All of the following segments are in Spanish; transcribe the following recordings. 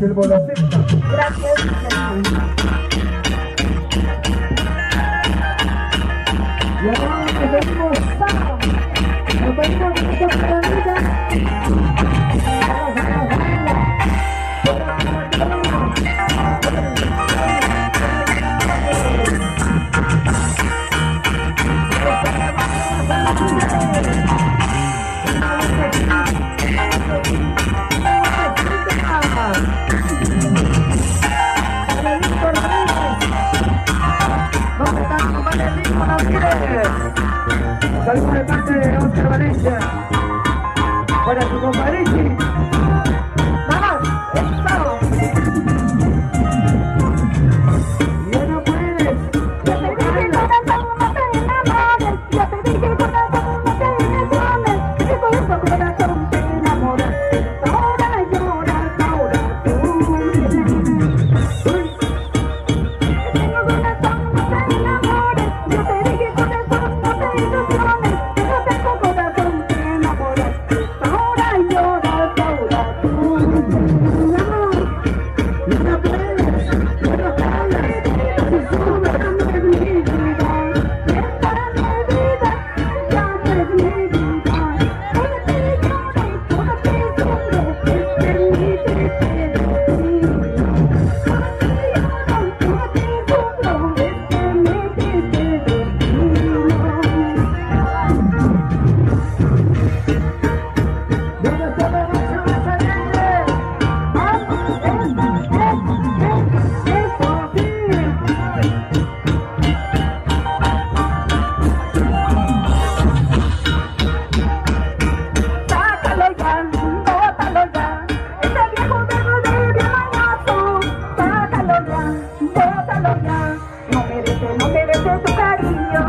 el bolaceta. Gracias. Y ahora nos venimos con esta planeta. Saludos de parte de Oscar Valencia para su compadre. ¡Vamos! ¡Eso! ¡Ya no puedes! Yo te dije corazón, no te enamores. Yo te dije corazón, no te enamores. Y por eso corazón te enamoraste. Ahora lloras, ahora tú. Tengo corazón, no te enamores. Yo te dije corazón, no te ilusiones. Yo tengo corazón, te enamoraste. Ahora lloras, ahora tú. Amor, ¡Ya no puedes! ¡Ya no puedes! esta es mi vida, ya es mi vida. Ahora te lloro, ahora te sufro, permítete de ti. Ahora te lloro, ahora te sufro, permítete de ti. ¿Dónde está la noche más alegre? Sácalo ya, bótalo ya, ese viejo verde de mañazo. Sácalo ya, bótalo ya, no merece tu cariño.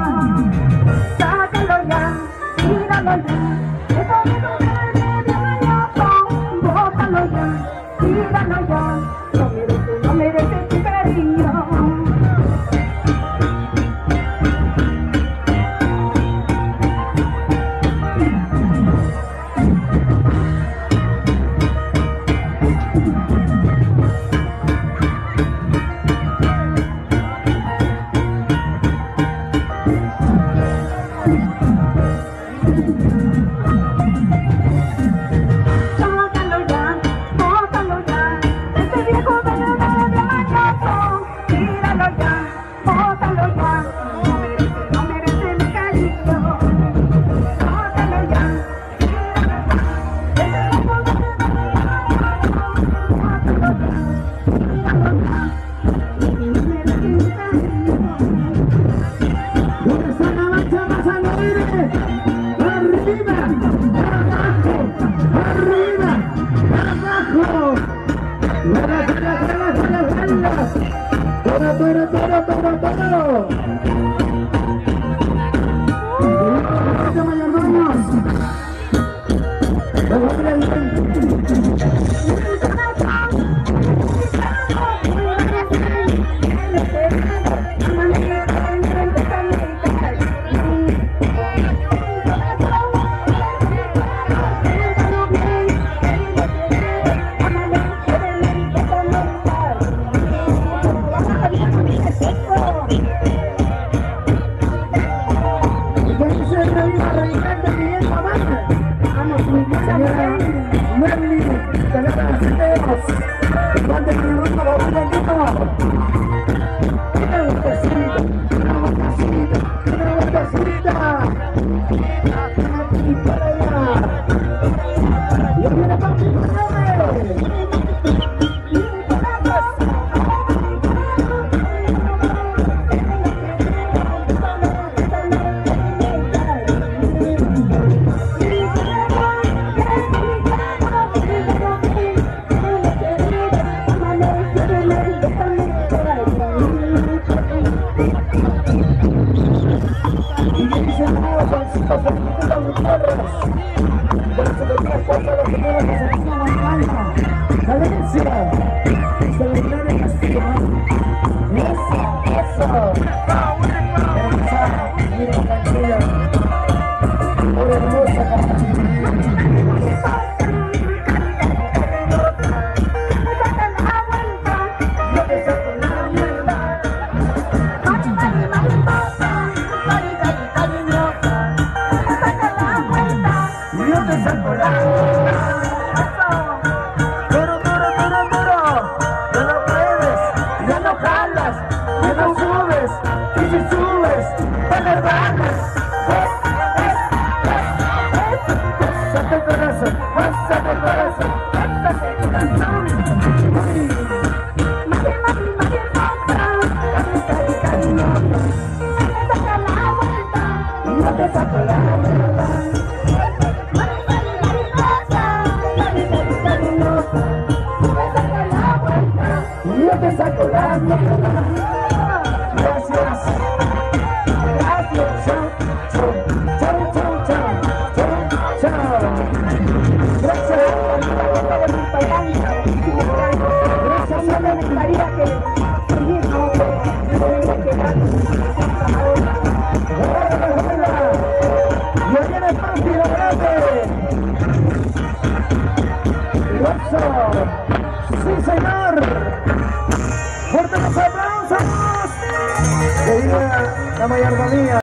Sácalo ya, tíralo ya, ese viejo verde de mañazo. Bótalo ya, tíralo ya, no merece tu cariño. Sácalo ya, bótalo ya, ese viejo verde de mañazo. Tíralo ya, bótalo ya, no merece mi cariño. Bótalo ya, ese viejo verde de mañazo. Bótalo ya, tíralo ya, no merece mi cariño. ¿Dónde está la marcha más alegre? ¡Arriba! ¡Abajo! ¡Arriba! ¡Abajo! ¡Todo! Mayordomos. Señora Merly, Valencia, Celebrar Castillo. Eso. Miren, tranquila. Por hermosa Yo te saco la mierda. Gracias. Gracias. Chao, chao, chao, chao, chao, chao. Gracias. Gracias, yo me gustaría que yo viene el partido grande. Sí, señor. Fuerte los aplausos. Que viva la mayordomía.